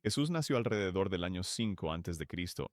Jesús nació alrededor del año 5 a.C.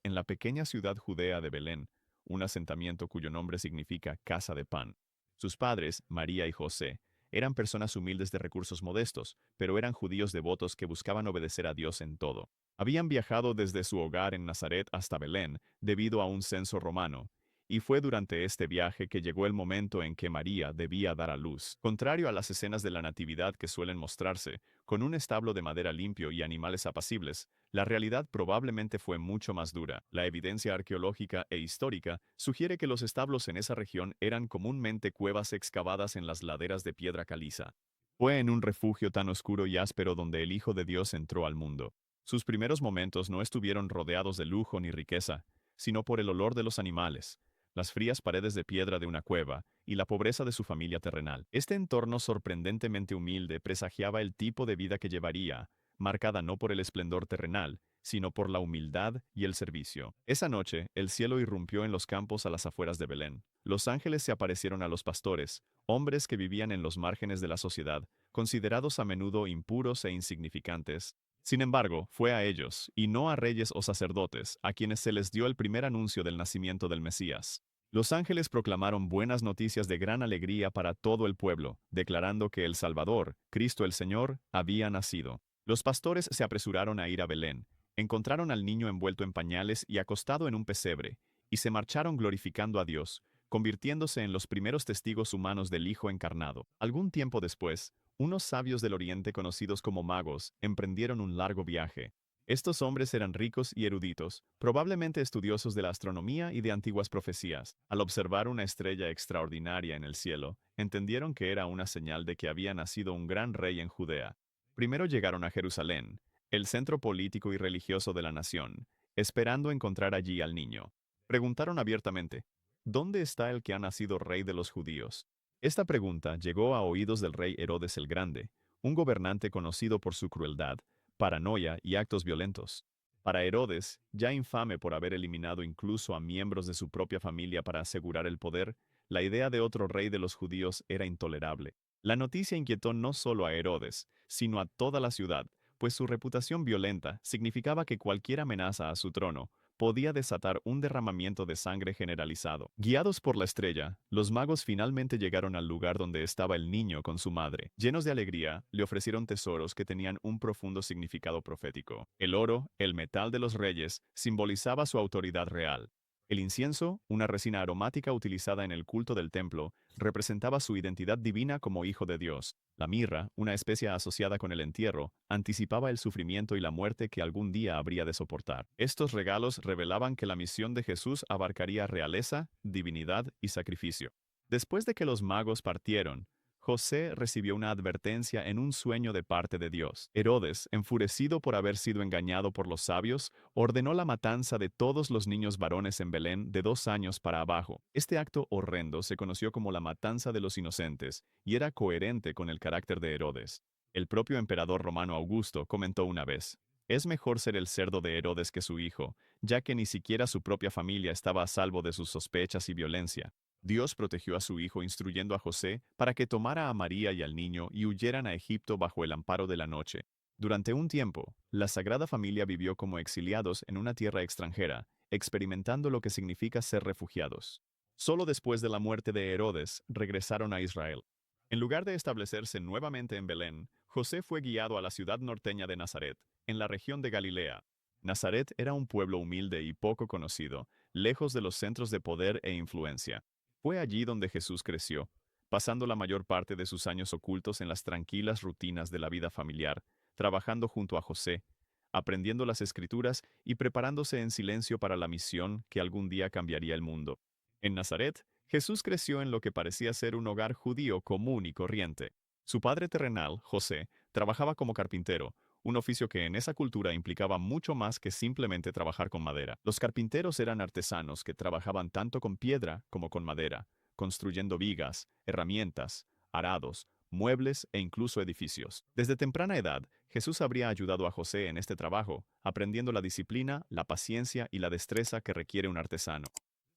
en la pequeña ciudad judea de Belén, un asentamiento cuyo nombre significa casa de pan. Sus padres, María y José, eran personas humildes de recursos modestos, pero eran judíos devotos que buscaban obedecer a Dios en todo. Habían viajado desde su hogar en Nazaret hasta Belén debido a un censo romano, y fue durante este viaje que llegó el momento en que María debía dar a luz. Contrario a las escenas de la Natividad que suelen mostrarse, con un establo de madera limpio y animales apacibles, la realidad probablemente fue mucho más dura. La evidencia arqueológica e histórica sugiere que los establos en esa región eran comúnmente cuevas excavadas en las laderas de piedra caliza. Fue en un refugio tan oscuro y áspero donde el Hijo de Dios entró al mundo. Sus primeros momentos no estuvieron rodeados de lujo ni riqueza, sino por el olor de los animales, las frías paredes de piedra de una cueva y la pobreza de su familia terrenal. Este entorno sorprendentemente humilde presagiaba el tipo de vida que llevaría, marcada no por el esplendor terrenal, sino por la humildad y el servicio. Esa noche, el cielo irrumpió en los campos a las afueras de Belén. Los ángeles se aparecieron a los pastores, hombres que vivían en los márgenes de la sociedad, considerados a menudo impuros e insignificantes. Sin embargo, fue a ellos, y no a reyes o sacerdotes, a quienes se les dio el primer anuncio del nacimiento del Mesías. Los ángeles proclamaron buenas noticias de gran alegría para todo el pueblo, declarando que el Salvador, Cristo el Señor, había nacido. Los pastores se apresuraron a ir a Belén, encontraron al niño envuelto en pañales y acostado en un pesebre, y se marcharon glorificando a Dios, convirtiéndose en los primeros testigos humanos del Hijo encarnado. Algún tiempo después, unos sabios del Oriente conocidos como magos emprendieron un largo viaje. Estos hombres eran ricos y eruditos, probablemente estudiosos de la astronomía y de antiguas profecías. Al observar una estrella extraordinaria en el cielo, entendieron que era una señal de que había nacido un gran rey en Judea. Primero llegaron a Jerusalén, el centro político y religioso de la nación, esperando encontrar allí al niño. Preguntaron abiertamente, ¿dónde está el que ha nacido rey de los judíos? Esta pregunta llegó a oídos del rey Herodes el Grande, un gobernante conocido por su crueldad, paranoia y actos violentos. Para Herodes, ya infame por haber eliminado incluso a miembros de su propia familia para asegurar el poder, la idea de otro rey de los judíos era intolerable. La noticia inquietó no solo a Herodes, sino a toda la ciudad, pues su reputación violenta significaba que cualquier amenaza a su trono podía desatar un derramamiento de sangre generalizado. Guiados por la estrella, los magos finalmente llegaron al lugar donde estaba el niño con su madre. Llenos de alegría, le ofrecieron tesoros que tenían un profundo significado profético. El oro, el metal de los reyes, simbolizaba su autoridad real. El incienso, una resina aromática utilizada en el culto del templo, representaba su identidad divina como hijo de Dios. La mirra, una especia asociada con el entierro, anticipaba el sufrimiento y la muerte que algún día habría de soportar. Estos regalos revelaban que la misión de Jesús abarcaría realeza, divinidad y sacrificio. Después de que los magos partieron, José recibió una advertencia en un sueño de parte de Dios. Herodes, enfurecido por haber sido engañado por los sabios, ordenó la matanza de todos los niños varones en Belén de 2 años para abajo. Este acto horrendo se conoció como la matanza de los inocentes y era coherente con el carácter de Herodes. El propio emperador romano Augusto comentó una vez: «Es mejor ser el cerdo de Herodes que su hijo, ya que ni siquiera su propia familia estaba a salvo de sus sospechas y violencia». Dios protegió a su hijo instruyendo a José para que tomara a María y al niño y huyeran a Egipto bajo el amparo de la noche. Durante un tiempo, la Sagrada Familia vivió como exiliados en una tierra extranjera, experimentando lo que significa ser refugiados. Solo después de la muerte de Herodes regresaron a Israel. En lugar de establecerse nuevamente en Belén, José fue guiado a la ciudad norteña de Nazaret, en la región de Galilea. Nazaret era un pueblo humilde y poco conocido, lejos de los centros de poder e influencia. Fue allí donde Jesús creció, pasando la mayor parte de sus años ocultos en las tranquilas rutinas de la vida familiar, trabajando junto a José, aprendiendo las Escrituras y preparándose en silencio para la misión que algún día cambiaría el mundo. En Nazaret, Jesús creció en lo que parecía ser un hogar judío común y corriente. Su padre terrenal, José, trabajaba como carpintero, un oficio que en esa cultura implicaba mucho más que simplemente trabajar con madera. Los carpinteros eran artesanos que trabajaban tanto con piedra como con madera, construyendo vigas, herramientas, arados, muebles e incluso edificios. Desde temprana edad, Jesús habría ayudado a José en este trabajo, aprendiendo la disciplina, la paciencia y la destreza que requiere un artesano.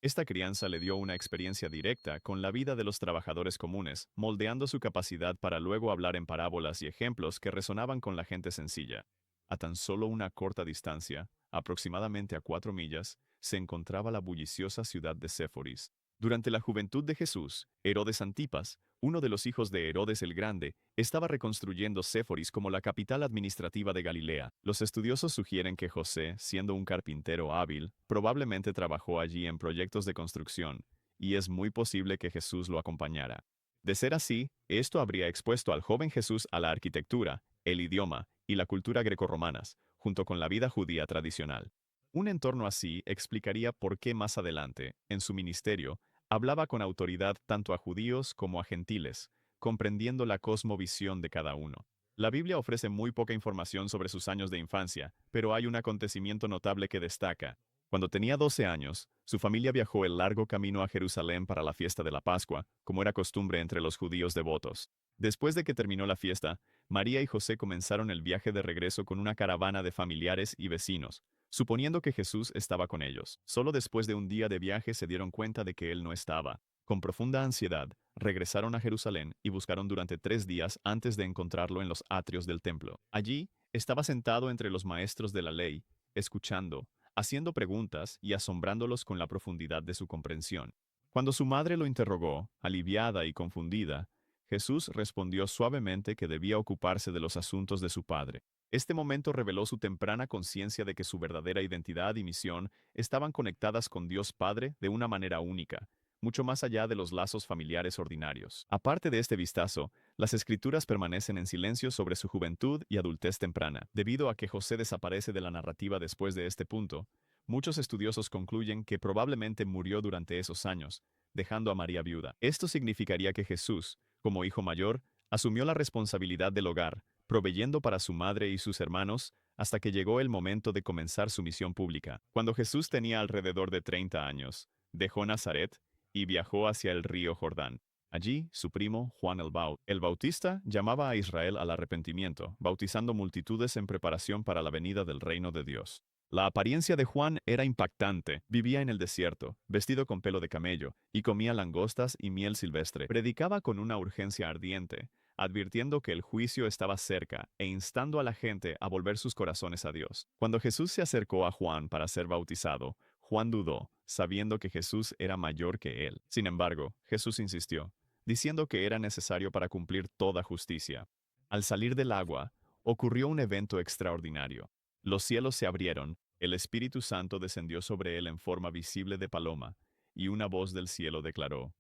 Esta crianza le dio una experiencia directa con la vida de los trabajadores comunes, moldeando su capacidad para luego hablar en parábolas y ejemplos que resonaban con la gente sencilla. A tan solo una corta distancia, aproximadamente a 4 millas, se encontraba la bulliciosa ciudad de Séforis. Durante la juventud de Jesús, Herodes Antipas, uno de los hijos de Herodes el Grande, estaba reconstruyendo Séforis como la capital administrativa de Galilea. Los estudiosos sugieren que José, siendo un carpintero hábil, probablemente trabajó allí en proyectos de construcción, y es muy posible que Jesús lo acompañara. De ser así, esto habría expuesto al joven Jesús a la arquitectura, el idioma y la cultura grecorromanas, junto con la vida judía tradicional. Un entorno así explicaría por qué más adelante, en su ministerio, hablaba con autoridad tanto a judíos como a gentiles, comprendiendo la cosmovisión de cada uno. La Biblia ofrece muy poca información sobre sus años de infancia, pero hay un acontecimiento notable que destaca. Cuando tenía 12 años, su familia viajó el largo camino a Jerusalén para la fiesta de la Pascua, como era costumbre entre los judíos devotos. Después de que terminó la fiesta, María y José comenzaron el viaje de regreso con una caravana de familiares y vecinos, suponiendo que Jesús estaba con ellos. Solo después de un día de viaje se dieron cuenta de que él no estaba. Con profunda ansiedad, regresaron a Jerusalén y buscaron durante 3 días antes de encontrarlo en los atrios del templo. Allí, estaba sentado entre los maestros de la ley, escuchando, haciendo preguntas y asombrándolos con la profundidad de su comprensión. Cuando su madre lo interrogó, aliviada y confundida, Jesús respondió suavemente que debía ocuparse de los asuntos de su padre. Este momento reveló su temprana conciencia de que su verdadera identidad y misión estaban conectadas con Dios Padre de una manera única, mucho más allá de los lazos familiares ordinarios. Aparte de este vistazo, las escrituras permanecen en silencio sobre su juventud y adultez temprana. Debido a que José desaparece de la narrativa después de este punto, muchos estudiosos concluyen que probablemente murió durante esos años, dejando a María viuda. Esto significaría que Jesús, como hijo mayor, asumió la responsabilidad del hogar, proveyendo para su madre y sus hermanos, hasta que llegó el momento de comenzar su misión pública. Cuando Jesús tenía alrededor de 30 años, dejó Nazaret y viajó hacia el río Jordán. Allí, su primo, Juan el Bautista, llamaba a Israel al arrepentimiento, bautizando multitudes en preparación para la venida del reino de Dios. La apariencia de Juan era impactante. Vivía en el desierto, vestido con pelo de camello, y comía langostas y miel silvestre. Predicaba con una urgencia ardiente, advirtiendo que el juicio estaba cerca e instando a la gente a volver sus corazones a Dios. Cuando Jesús se acercó a Juan para ser bautizado, Juan dudó, sabiendo que Jesús era mayor que él. Sin embargo, Jesús insistió, diciendo que era necesario para cumplir toda justicia. Al salir del agua, ocurrió un evento extraordinario. Los cielos se abrieron, el Espíritu Santo descendió sobre él en forma visible de paloma, y una voz del cielo declaró,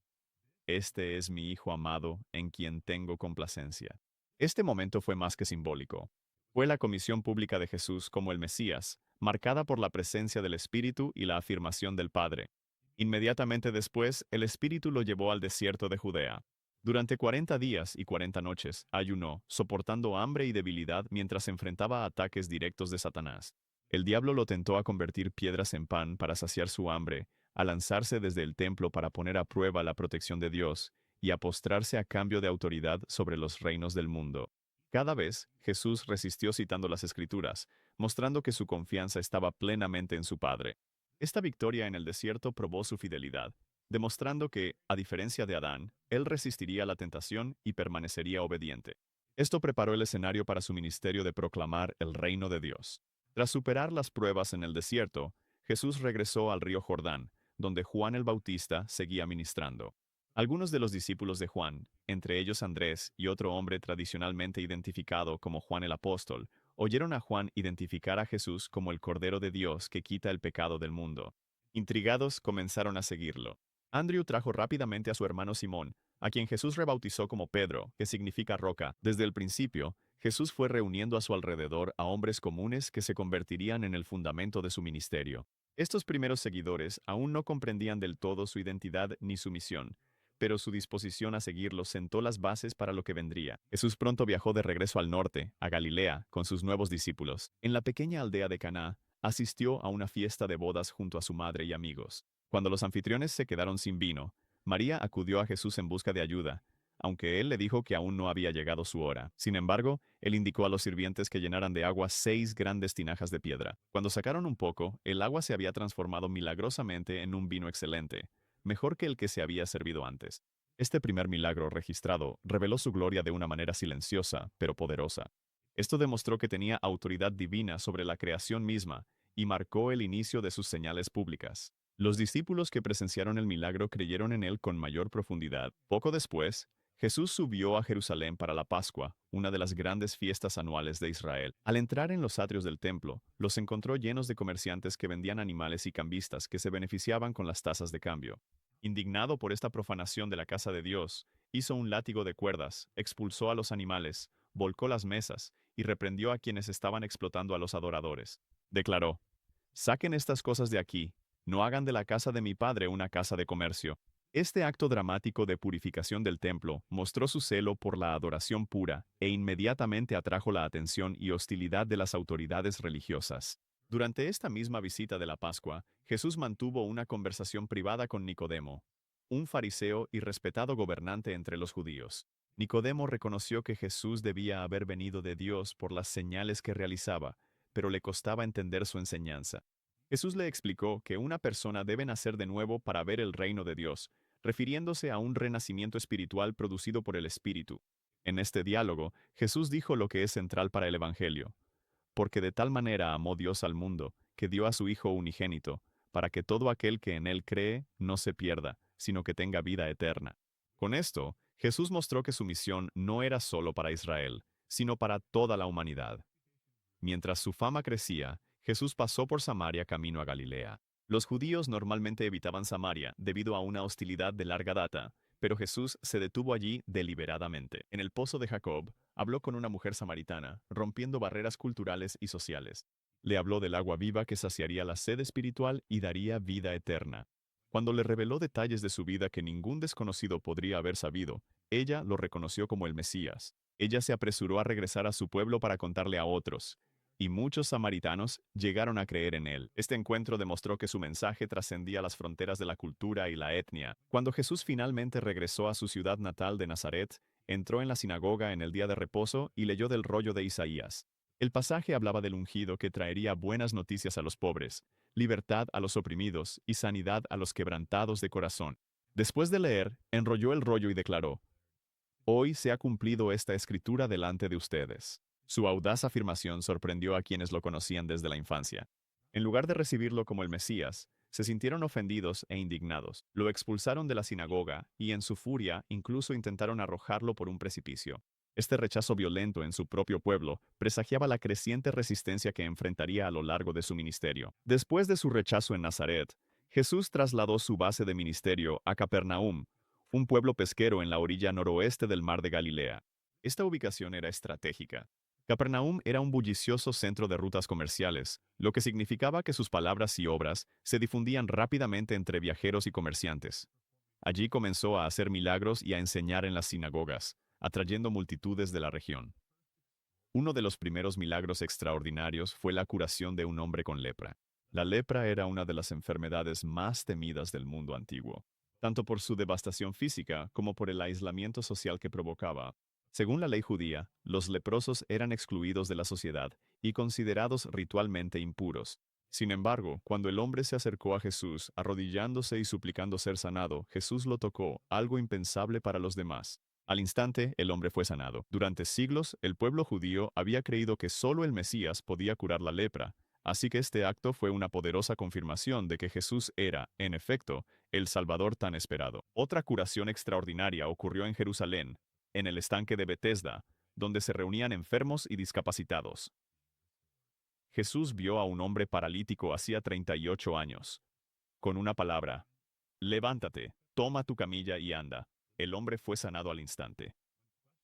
este es mi Hijo amado, en quien tengo complacencia. Este momento fue más que simbólico. Fue la comisión pública de Jesús como el Mesías, marcada por la presencia del Espíritu y la afirmación del Padre. Inmediatamente después, el Espíritu lo llevó al desierto de Judea. Durante 40 días y 40 noches, ayunó, soportando hambre y debilidad mientras enfrentaba ataques directos de Satanás. El diablo lo tentó a convertir piedras en pan para saciar su hambre, a lanzarse desde el templo para poner a prueba la protección de Dios y a postrarse a cambio de autoridad sobre los reinos del mundo. Cada vez, Jesús resistió citando las Escrituras, mostrando que su confianza estaba plenamente en su Padre. Esta victoria en el desierto probó su fidelidad, demostrando que, a diferencia de Adán, él resistiría la tentación y permanecería obediente. Esto preparó el escenario para su ministerio de proclamar el reino de Dios. Tras superar las pruebas en el desierto, Jesús regresó al río Jordán, donde Juan el Bautista seguía ministrando. Algunos de los discípulos de Juan, entre ellos Andrés y otro hombre tradicionalmente identificado como Juan el Apóstol, oyeron a Juan identificar a Jesús como el Cordero de Dios que quita el pecado del mundo. Intrigados, comenzaron a seguirlo. Andrew trajo rápidamente a su hermano Simón, a quien Jesús rebautizó como Pedro, que significa roca. Desde el principio, Jesús fue reuniendo a su alrededor a hombres comunes que se convertirían en el fundamento de su ministerio. Estos primeros seguidores aún no comprendían del todo su identidad ni su misión, pero su disposición a seguirlo sentó las bases para lo que vendría. Jesús pronto viajó de regreso al norte, a Galilea, con sus nuevos discípulos. En la pequeña aldea de Caná, asistió a una fiesta de bodas junto a su madre y amigos. Cuando los anfitriones se quedaron sin vino, María acudió a Jesús en busca de ayuda, aunque él le dijo que aún no había llegado su hora. Sin embargo, él indicó a los sirvientes que llenaran de agua 6 grandes tinajas de piedra. Cuando sacaron un poco, el agua se había transformado milagrosamente en un vino excelente, mejor que el que se había servido antes. Este primer milagro registrado reveló su gloria de una manera silenciosa, pero poderosa. Esto demostró que tenía autoridad divina sobre la creación misma y marcó el inicio de sus señales públicas. Los discípulos que presenciaron el milagro creyeron en él con mayor profundidad. Poco después, Jesús subió a Jerusalén para la Pascua, una de las grandes fiestas anuales de Israel. Al entrar en los atrios del templo, los encontró llenos de comerciantes que vendían animales y cambistas que se beneficiaban con las tasas de cambio. Indignado por esta profanación de la casa de Dios, hizo un látigo de cuerdas, expulsó a los animales, volcó las mesas y reprendió a quienes estaban explotando a los adoradores. Declaró: «Saquen estas cosas de aquí, no hagan de la casa de mi padre una casa de comercio». Este acto dramático de purificación del templo mostró su celo por la adoración pura e inmediatamente atrajo la atención y hostilidad de las autoridades religiosas. Durante esta misma visita de la Pascua, Jesús mantuvo una conversación privada con Nicodemo, un fariseo y respetado gobernante entre los judíos. Nicodemo reconoció que Jesús debía haber venido de Dios por las señales que realizaba, pero le costaba entender su enseñanza. Jesús le explicó que una persona debe nacer de nuevo para ver el reino de Dios, refiriéndose a un renacimiento espiritual producido por el Espíritu. En este diálogo, Jesús dijo lo que es central para el Evangelio: «Porque de tal manera amó Dios al mundo, que dio a su Hijo unigénito, para que todo aquel que en él cree no se pierda, sino que tenga vida eterna». Con esto, Jesús mostró que su misión no era solo para Israel, sino para toda la humanidad. Mientras su fama crecía, Jesús pasó por Samaria camino a Galilea. Los judíos normalmente evitaban Samaria debido a una hostilidad de larga data, pero Jesús se detuvo allí deliberadamente. En el pozo de Jacob, habló con una mujer samaritana, rompiendo barreras culturales y sociales. Le habló del agua viva que saciaría la sed espiritual y daría vida eterna. Cuando le reveló detalles de su vida que ningún desconocido podría haber sabido, ella lo reconoció como el Mesías. Ella se apresuró a regresar a su pueblo para contarle a otros, y muchos samaritanos llegaron a creer en él. Este encuentro demostró que su mensaje trascendía las fronteras de la cultura y la etnia. Cuando Jesús finalmente regresó a su ciudad natal de Nazaret, entró en la sinagoga en el día de reposo y leyó del rollo de Isaías. El pasaje hablaba del ungido que traería buenas noticias a los pobres, libertad a los oprimidos y sanidad a los quebrantados de corazón. Después de leer, enrolló el rollo y declaró: «Hoy se ha cumplido esta escritura delante de ustedes». Su audaz afirmación sorprendió a quienes lo conocían desde la infancia. En lugar de recibirlo como el Mesías, se sintieron ofendidos e indignados. Lo expulsaron de la sinagoga y, en su furia, incluso intentaron arrojarlo por un precipicio. Este rechazo violento en su propio pueblo presagiaba la creciente resistencia que enfrentaría a lo largo de su ministerio. Después de su rechazo en Nazaret, Jesús trasladó su base de ministerio a Capernaum, un pueblo pesquero en la orilla noroeste del mar de Galilea. Esta ubicación era estratégica. Capernaum era un bullicioso centro de rutas comerciales, lo que significaba que sus palabras y obras se difundían rápidamente entre viajeros y comerciantes. Allí comenzó a hacer milagros y a enseñar en las sinagogas, atrayendo multitudes de la región. Uno de los primeros milagros extraordinarios fue la curación de un hombre con lepra. La lepra era una de las enfermedades más temidas del mundo antiguo, tanto por su devastación física como por el aislamiento social que provocaba. Según la ley judía, los leprosos eran excluidos de la sociedad y considerados ritualmente impuros. Sin embargo, cuando el hombre se acercó a Jesús, arrodillándose y suplicando ser sanado, Jesús lo tocó, algo impensable para los demás. Al instante, el hombre fue sanado. Durante siglos, el pueblo judío había creído que solo el Mesías podía curar la lepra, así que este acto fue una poderosa confirmación de que Jesús era, en efecto, el Salvador tan esperado. Otra curación extraordinaria ocurrió en Jerusalén, en el estanque de Betesda, donde se reunían enfermos y discapacitados. Jesús vio a un hombre paralítico hacía 38 años. Con una palabra: «Levántate, toma tu camilla y anda», el hombre fue sanado al instante.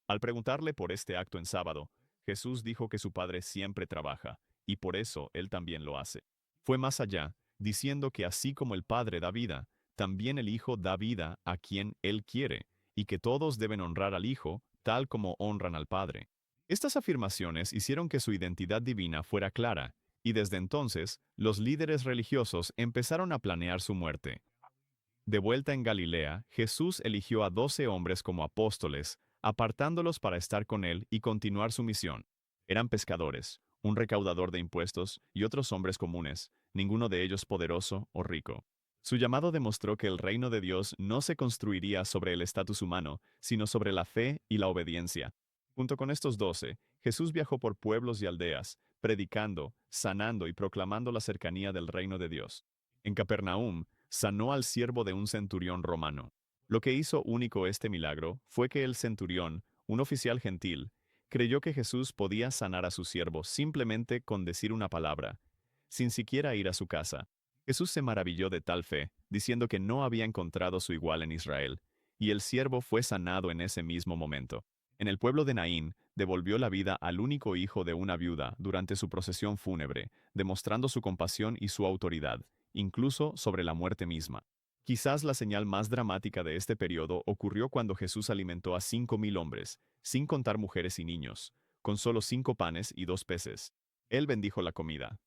Al preguntarle por este acto en sábado, Jesús dijo que su Padre siempre trabaja, y por eso Él también lo hace. Fue más allá, diciendo que así como el Padre da vida, también el Hijo da vida a quien Él quiere, y que todos deben honrar al Hijo, tal como honran al Padre. Estas afirmaciones hicieron que su identidad divina fuera clara, y desde entonces, los líderes religiosos empezaron a planear su muerte. De vuelta en Galilea, Jesús eligió a 12 hombres como apóstoles, apartándolos para estar con él y continuar su misión. Eran pescadores, un recaudador de impuestos y otros hombres comunes, ninguno de ellos poderoso o rico. Su llamado demostró que el reino de Dios no se construiría sobre el estatus humano, sino sobre la fe y la obediencia. Junto con estos 12, Jesús viajó por pueblos y aldeas, predicando, sanando y proclamando la cercanía del reino de Dios. En Capernaum, sanó al siervo de un centurión romano. Lo que hizo único este milagro fue que el centurión, un oficial gentil, creyó que Jesús podía sanar a su siervo simplemente con decir una palabra, sin siquiera ir a su casa. Jesús se maravilló de tal fe, diciendo que no había encontrado su igual en Israel, y el siervo fue sanado en ese mismo momento. En el pueblo de Naín, devolvió la vida al único hijo de una viuda durante su procesión fúnebre, demostrando su compasión y su autoridad, incluso sobre la muerte misma. Quizás la señal más dramática de este periodo ocurrió cuando Jesús alimentó a 5.000 hombres, sin contar mujeres y niños, con solo 5 panes y 2 peces. Él bendijo la comida,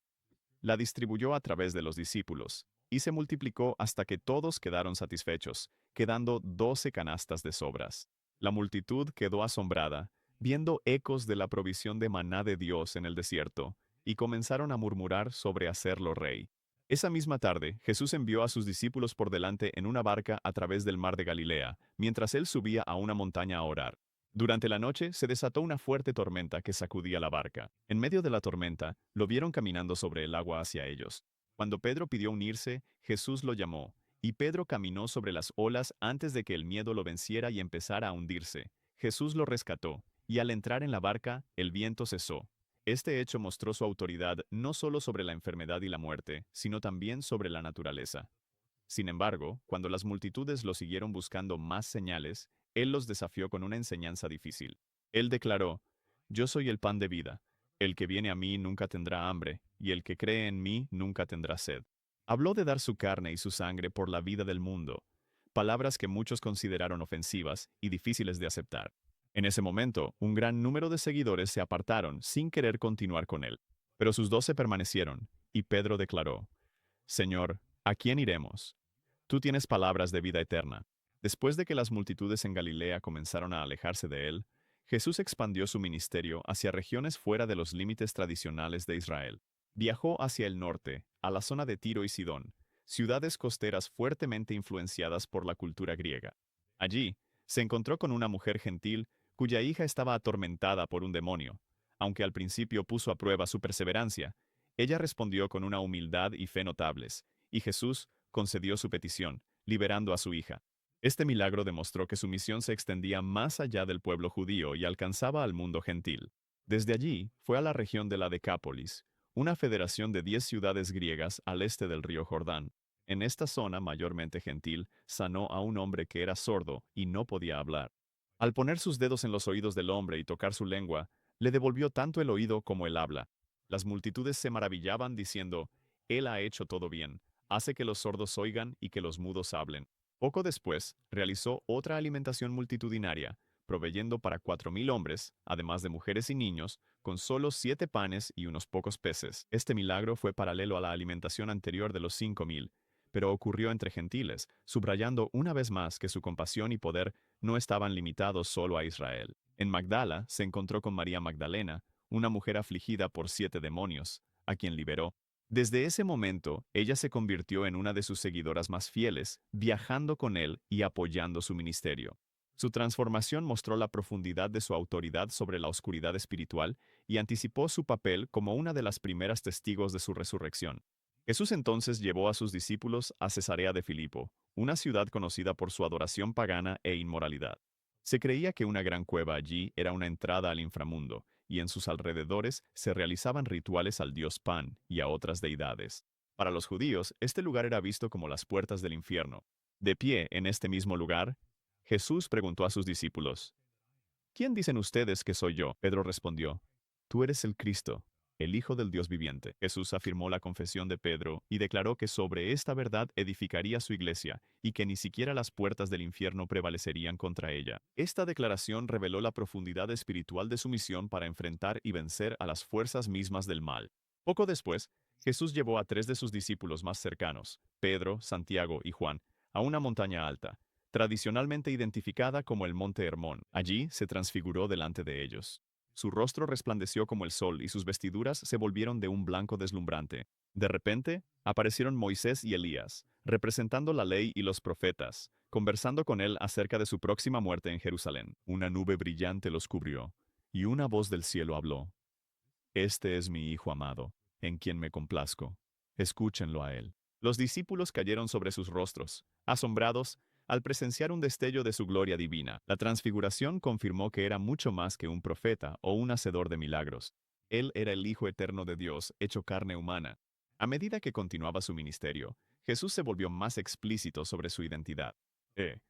la distribuyó a través de los discípulos, y se multiplicó hasta que todos quedaron satisfechos, quedando 12 canastas de sobras. La multitud quedó asombrada, viendo ecos de la provisión de maná de Dios en el desierto, y comenzaron a murmurar sobre hacerlo rey. Esa misma tarde, Jesús envió a sus discípulos por delante en una barca a través del mar de Galilea, mientras él subía a una montaña a orar. Durante la noche se desató una fuerte tormenta que sacudía la barca. En medio de la tormenta, lo vieron caminando sobre el agua hacia ellos. Cuando Pedro pidió unirse, Jesús lo llamó, y Pedro caminó sobre las olas antes de que el miedo lo venciera y empezara a hundirse. Jesús lo rescató, y al entrar en la barca, el viento cesó. Este hecho mostró su autoridad no solo sobre la enfermedad y la muerte, sino también sobre la naturaleza. Sin embargo, cuando las multitudes lo siguieron buscando más señales, él los desafió con una enseñanza difícil. Él declaró, Yo soy el pan de vida. El que viene a mí nunca tendrá hambre, y el que cree en mí nunca tendrá sed. Habló de dar su carne y su sangre por la vida del mundo, palabras que muchos consideraron ofensivas y difíciles de aceptar. En ese momento, un gran número de seguidores se apartaron sin querer continuar con él. Pero sus 12 permanecieron, y Pedro declaró, Señor, ¿a quién iremos? Tú tienes palabras de vida eterna. Después de que las multitudes en Galilea comenzaron a alejarse de él, Jesús expandió su ministerio hacia regiones fuera de los límites tradicionales de Israel. Viajó hacia el norte, a la zona de Tiro y Sidón, ciudades costeras fuertemente influenciadas por la cultura griega. Allí, se encontró con una mujer gentil cuya hija estaba atormentada por un demonio. Aunque al principio puso a prueba su perseverancia, ella respondió con una humildad y fe notables, y Jesús concedió su petición, liberando a su hija. Este milagro demostró que su misión se extendía más allá del pueblo judío y alcanzaba al mundo gentil. Desde allí, fue a la región de la Decápolis, una federación de 10 ciudades griegas al este del río Jordán. En esta zona mayormente gentil, sanó a un hombre que era sordo y no podía hablar. Al poner sus dedos en los oídos del hombre y tocar su lengua, le devolvió tanto el oído como el habla. Las multitudes se maravillaban diciendo, Él ha hecho todo bien, hace que los sordos oigan y que los mudos hablen. Poco después, realizó otra alimentación multitudinaria, proveyendo para 4.000 hombres, además de mujeres y niños, con solo 7 panes y unos pocos peces. Este milagro fue paralelo a la alimentación anterior de los 5.000, pero ocurrió entre gentiles, subrayando una vez más que su compasión y poder no estaban limitados solo a Israel. En Magdala se encontró con María Magdalena, una mujer afligida por 7 demonios, a quien liberó. Desde ese momento, ella se convirtió en una de sus seguidoras más fieles, viajando con él y apoyando su ministerio. Su transformación mostró la profundidad de su autoridad sobre la oscuridad espiritual y anticipó su papel como una de las primeras testigos de su resurrección. Jesús entonces llevó a sus discípulos a Cesarea de Filipo, una ciudad conocida por su adoración pagana e inmoralidad. Se creía que una gran cueva allí era una entrada al inframundo, y en sus alrededores se realizaban rituales al dios Pan y a otras deidades. Para los judíos, este lugar era visto como las puertas del infierno. De pie en este mismo lugar, Jesús preguntó a sus discípulos, ¿Quién dicen ustedes que soy yo? Pedro respondió, Tú eres el Cristo, el Hijo del Dios viviente. Jesús afirmó la confesión de Pedro y declaró que sobre esta verdad edificaría su iglesia y que ni siquiera las puertas del infierno prevalecerían contra ella. Esta declaración reveló la profundidad espiritual de su misión para enfrentar y vencer a las fuerzas mismas del mal. Poco después, Jesús llevó a 3 de sus discípulos más cercanos, Pedro, Santiago y Juan, a una montaña alta, tradicionalmente identificada como el Monte Hermón. Allí se transfiguró delante de ellos. Su rostro resplandeció como el sol y sus vestiduras se volvieron de un blanco deslumbrante. De repente, aparecieron Moisés y Elías, representando la ley y los profetas, conversando con él acerca de su próxima muerte en Jerusalén. Una nube brillante los cubrió, Y una voz del cielo habló: Este es mi Hijo amado, en quien me complazco. Escúchenlo a él. Los discípulos cayeron sobre sus rostros, asombrados, al presenciar un destello de su gloria divina. La transfiguración confirmó que era mucho más que un profeta o un hacedor de milagros. Él era el Hijo eterno de Dios, hecho carne humana. A medida que continuaba su ministerio, Jesús se volvió más explícito sobre su identidad.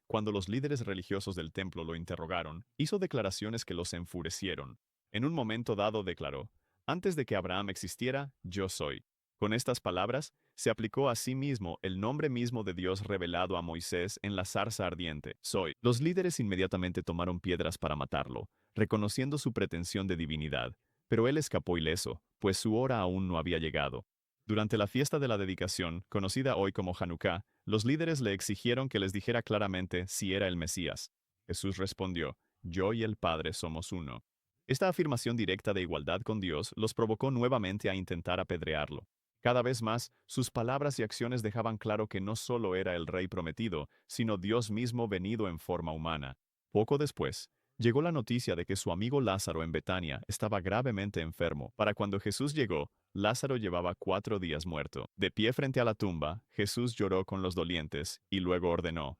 Cuando los líderes religiosos del templo lo interrogaron, hizo declaraciones que los enfurecieron. En un momento dado declaró: Antes de que Abraham existiera, yo soy. Con estas palabras, se aplicó a sí mismo el nombre mismo de Dios revelado a Moisés en la zarza ardiente: Soy. Los líderes inmediatamente tomaron piedras para matarlo, reconociendo su pretensión de divinidad, pero él escapó ileso, pues su hora aún no había llegado. Durante la fiesta de la dedicación, conocida hoy como Hanukkah, los líderes le exigieron que les dijera claramente si era el Mesías. Jesús respondió: Yo y el Padre somos uno. Esta afirmación directa de igualdad con Dios los provocó nuevamente a intentar apedrearlo. Cada vez más, sus palabras y acciones dejaban claro que no solo era el rey prometido, sino Dios mismo venido en forma humana. Poco después, llegó la noticia de que su amigo Lázaro en Betania estaba gravemente enfermo. Para cuando Jesús llegó, Lázaro llevaba 4 días muerto. De pie frente a la tumba, Jesús lloró con los dolientes y luego ordenó: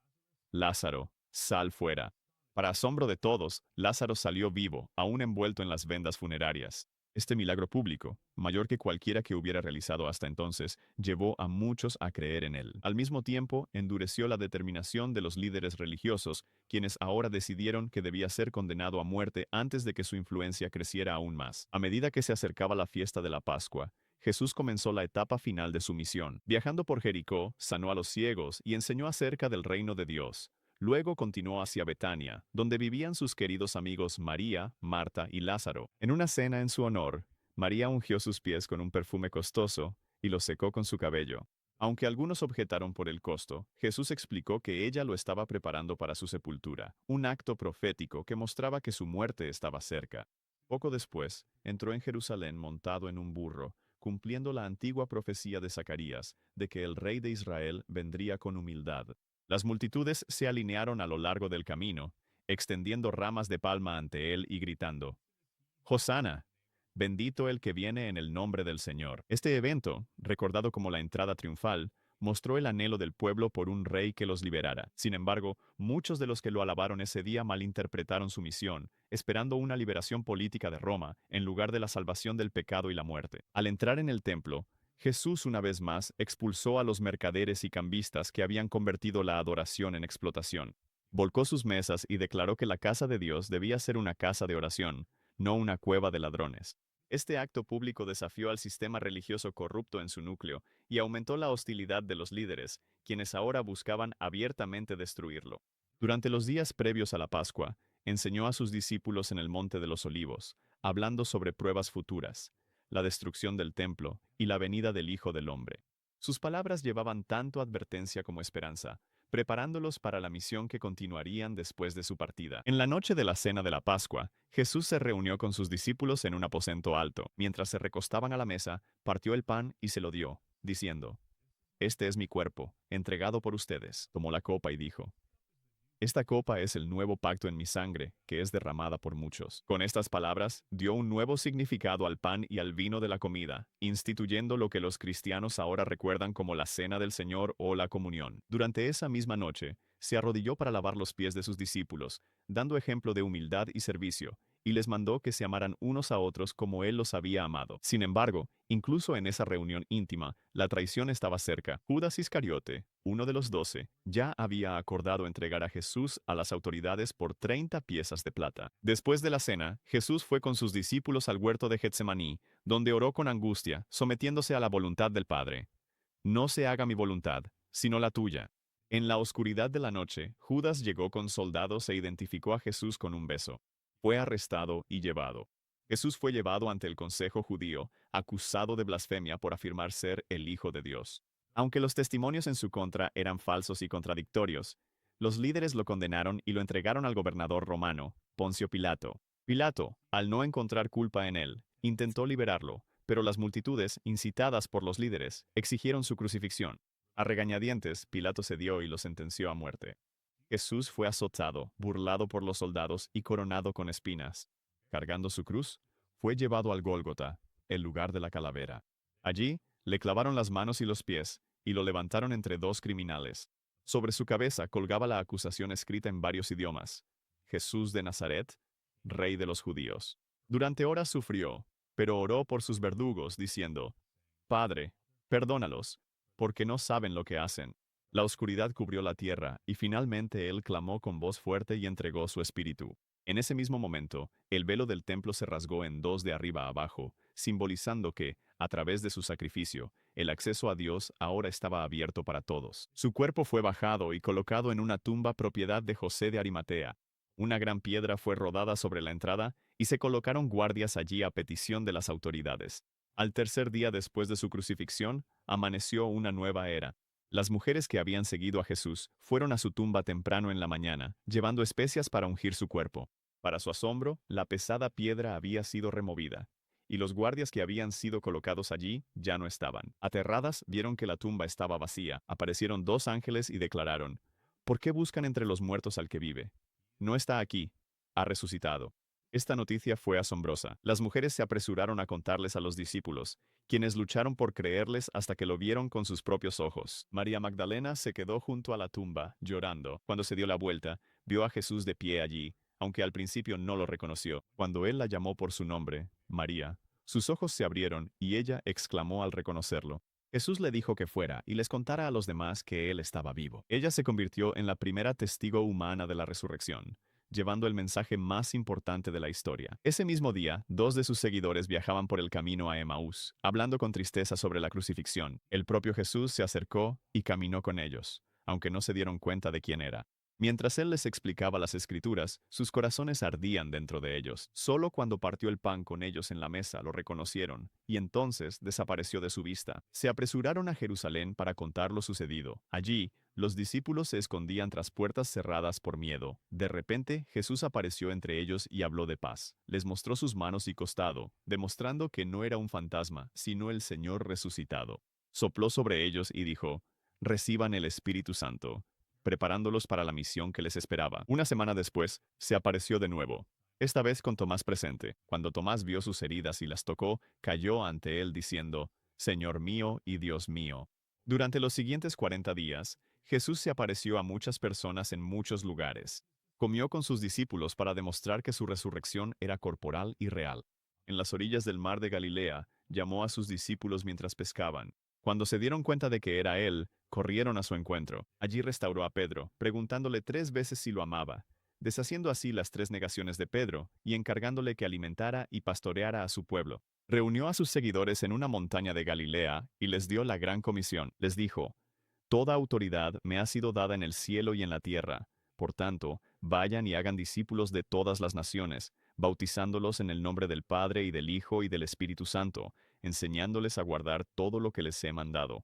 Lázaro, sal fuera. Para asombro de todos, Lázaro salió vivo, aún envuelto en las vendas funerarias. Este milagro público, mayor que cualquiera que hubiera realizado hasta entonces, llevó a muchos a creer en él. Al mismo tiempo, endureció la determinación de los líderes religiosos, quienes ahora decidieron que debía ser condenado a muerte antes de que su influencia creciera aún más. A medida que se acercaba la fiesta de la Pascua, Jesús comenzó la etapa final de su misión. Viajando por Jericó, sanó a los ciegos y enseñó acerca del reino de Dios. Luego continuó hacia Betania, donde vivían sus queridos amigos María, Marta y Lázaro. En una cena en su honor, María ungió sus pies con un perfume costoso y los secó con su cabello. Aunque algunos objetaron por el costo, Jesús explicó que ella lo estaba preparando para su sepultura, un acto profético que mostraba que su muerte estaba cerca. Poco después, entró en Jerusalén montado en un burro, cumpliendo la antigua profecía de Zacarías, de que el rey de Israel vendría con humildad. Las multitudes se alinearon a lo largo del camino, extendiendo ramas de palma ante él y gritando: Hosana, bendito el que viene en el nombre del Señor. Este evento, recordado como la entrada triunfal, mostró el anhelo del pueblo por un rey que los liberara. Sin embargo, muchos de los que lo alabaron ese día malinterpretaron su misión, esperando una liberación política de Roma, en lugar de la salvación del pecado y la muerte. Al entrar en el templo, Jesús una vez más expulsó a los mercaderes y cambistas que habían convertido la adoración en explotación. Volcó sus mesas y declaró que la casa de Dios debía ser una casa de oración, no una cueva de ladrones. Este acto público desafió al sistema religioso corrupto en su núcleo y aumentó la hostilidad de los líderes, quienes ahora buscaban abiertamente destruirlo. Durante los días previos a la Pascua, enseñó a sus discípulos en el Monte de los Olivos, hablando sobre pruebas futuras, la destrucción del templo y la venida del Hijo del Hombre. Sus palabras llevaban tanto advertencia como esperanza, preparándolos para la misión que continuarían después de su partida. En la noche de la cena de la Pascua, Jesús se reunió con sus discípulos en un aposento alto. Mientras se recostaban a la mesa, partió el pan y se lo dio, diciendo: Este es mi cuerpo, entregado por ustedes. Tomó la copa y dijo: Esta copa es el nuevo pacto en mi sangre, que es derramada por muchos. Con estas palabras, dio un nuevo significado al pan y al vino de la comida, instituyendo lo que los cristianos ahora recuerdan como la Cena del Señor o la comunión. Durante esa misma noche, se arrodilló para lavar los pies de sus discípulos, dando ejemplo de humildad y servicio, y les mandó que se amaran unos a otros como Él los había amado. Sin embargo, incluso en esa reunión íntima, la traición estaba cerca. Judas Iscariote, uno de los 12, ya había acordado entregar a Jesús a las autoridades por 30 piezas de plata. Después de la cena, Jesús fue con sus discípulos al huerto de Getsemaní, donde oró con angustia, sometiéndose a la voluntad del Padre. No se haga mi voluntad, sino la tuya. En la oscuridad de la noche, Judas llegó con soldados e identificó a Jesús con un beso. Fue arrestado y llevado. Jesús fue llevado ante el consejo judío, acusado de blasfemia por afirmar ser el Hijo de Dios. Aunque los testimonios en su contra eran falsos y contradictorios, los líderes lo condenaron y lo entregaron al gobernador romano, Poncio Pilato. Pilato, al no encontrar culpa en él, intentó liberarlo, pero las multitudes, incitadas por los líderes, exigieron su crucifixión. A regañadientes, Pilato cedió y lo sentenció a muerte. Jesús fue azotado, burlado por los soldados y coronado con espinas. cargando su cruz, fue llevado al Gólgota, el lugar de la calavera. Allí, le clavaron las manos y los pies, y lo levantaron entre dos criminales. Sobre su cabeza colgaba la acusación escrita en varios idiomas: Jesús de Nazaret, Rey de los judíos. Durante horas sufrió, pero oró por sus verdugos, diciendo: Padre, perdónalos, porque no saben lo que hacen. La oscuridad cubrió la tierra, y finalmente él clamó con voz fuerte y entregó su espíritu. En ese mismo momento, el velo del templo se rasgó en dos de arriba a abajo, simbolizando que, a través de su sacrificio, el acceso a Dios ahora estaba abierto para todos. Su cuerpo fue bajado y colocado en una tumba propiedad de José de Arimatea. Una gran piedra fue rodada sobre la entrada, y se colocaron guardias allí a petición de las autoridades. Al tercer día después de su crucifixión, amaneció una nueva era. Las mujeres que habían seguido a Jesús fueron a su tumba temprano en la mañana, llevando especias para ungir su cuerpo. Para su asombro, la pesada piedra había sido removida, y los guardias que habían sido colocados allí ya no estaban. Aterradas, vieron que la tumba estaba vacía. Aparecieron dos ángeles y declararon: ¿Por qué buscan entre los muertos al que vive? No está aquí, ha resucitado. Esta noticia fue asombrosa. Las mujeres se apresuraron a contarles a los discípulos, quienes lucharon por creerles hasta que lo vieron con sus propios ojos. María Magdalena se quedó junto a la tumba, llorando. Cuando se dio la vuelta, vio a Jesús de pie allí, aunque al principio no lo reconoció. Cuando él la llamó por su nombre, María, sus ojos se abrieron y ella exclamó al reconocerlo. Jesús le dijo que fuera y les contara a los demás que él estaba vivo. Ella se convirtió en la primera testigo humana de la resurrección, llevando el mensaje más importante de la historia. Ese mismo día, dos de sus seguidores viajaban por el camino a Emaús, hablando con tristeza sobre la crucifixión. El propio Jesús se acercó y caminó con ellos, aunque no se dieron cuenta de quién era. Mientras él les explicaba las escrituras, sus corazones ardían dentro de ellos. Solo cuando partió el pan con ellos en la mesa lo reconocieron, y entonces desapareció de su vista. Se apresuraron a Jerusalén para contar lo sucedido. Allí, los discípulos se escondían tras puertas cerradas por miedo. De repente, Jesús apareció entre ellos y habló de paz. Les mostró sus manos y costado, demostrando que no era un fantasma, sino el Señor resucitado. Sopló sobre ellos y dijo: Reciban el Espíritu Santo, preparándolos para la misión que les esperaba. Una semana después, se apareció de nuevo, esta vez con Tomás presente. Cuando Tomás vio sus heridas y las tocó, cayó ante él diciendo: Señor mío y Dios mío. Durante los siguientes 40 días, Jesús se apareció a muchas personas en muchos lugares. Comió con sus discípulos para demostrar que su resurrección era corporal y real. En las orillas del mar de Galilea, llamó a sus discípulos mientras pescaban. Cuando se dieron cuenta de que era él, corrieron a su encuentro. Allí restauró a Pedro, preguntándole 3 veces si lo amaba, deshaciendo así las 3 negaciones de Pedro y encargándole que alimentara y pastoreara a su pueblo. Reunió a sus seguidores en una montaña de Galilea y les dio la gran comisión. Les dijo: Toda autoridad me ha sido dada en el cielo y en la tierra. Por tanto, vayan y hagan discípulos de todas las naciones, bautizándolos en el nombre del Padre y del Hijo y del Espíritu Santo, enseñándoles a guardar todo lo que les he mandado.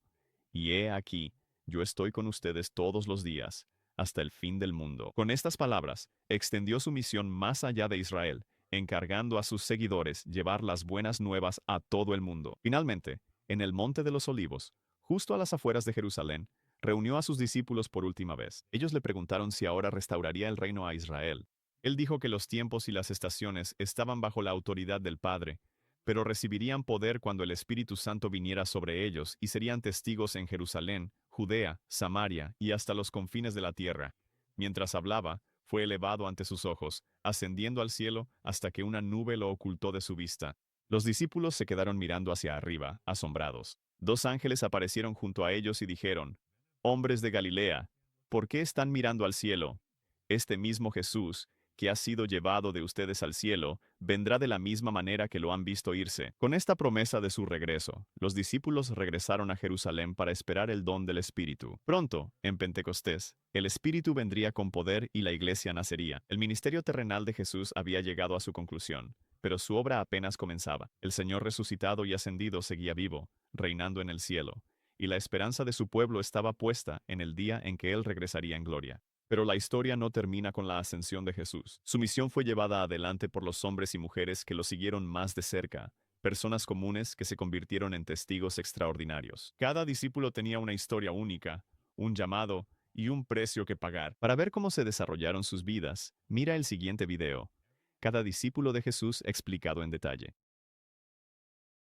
Y he aquí, yo estoy con ustedes todos los días, hasta el fin del mundo. Con estas palabras, extendió su misión más allá de Israel, encargando a sus seguidores llevar las buenas nuevas a todo el mundo. Finalmente, en el Monte de los Olivos, justo a las afueras de Jerusalén, reunió a sus discípulos por última vez. Ellos le preguntaron si ahora restauraría el reino a Israel. Él dijo que los tiempos y las estaciones estaban bajo la autoridad del Padre, pero recibirían poder cuando el Espíritu Santo viniera sobre ellos y serían testigos en Jerusalén, Judea, Samaria y hasta los confines de la tierra. Mientras hablaba, fue elevado ante sus ojos, ascendiendo al cielo hasta que una nube lo ocultó de su vista. Los discípulos se quedaron mirando hacia arriba, asombrados. Dos ángeles aparecieron junto a ellos y dijeron: Hombres de Galilea, ¿por qué están mirando al cielo? Este mismo Jesús, que ha sido llevado de ustedes al cielo, vendrá de la misma manera que lo han visto irse. Con esta promesa de su regreso, los discípulos regresaron a Jerusalén para esperar el don del Espíritu. Pronto, en Pentecostés, el Espíritu vendría con poder y la iglesia nacería. El ministerio terrenal de Jesús había llegado a su conclusión, pero su obra apenas comenzaba. El Señor resucitado y ascendido seguía vivo, reinando en el cielo, y la esperanza de su pueblo estaba puesta en el día en que Él regresaría en gloria. Pero la historia no termina con la ascensión de Jesús. Su misión fue llevada adelante por los hombres y mujeres que lo siguieron más de cerca, personas comunes que se convirtieron en testigos extraordinarios. Cada discípulo tenía una historia única, un llamado y un precio que pagar. Para ver cómo se desarrollaron sus vidas, mira el siguiente video. cada discípulo de Jesús explicado en detalle.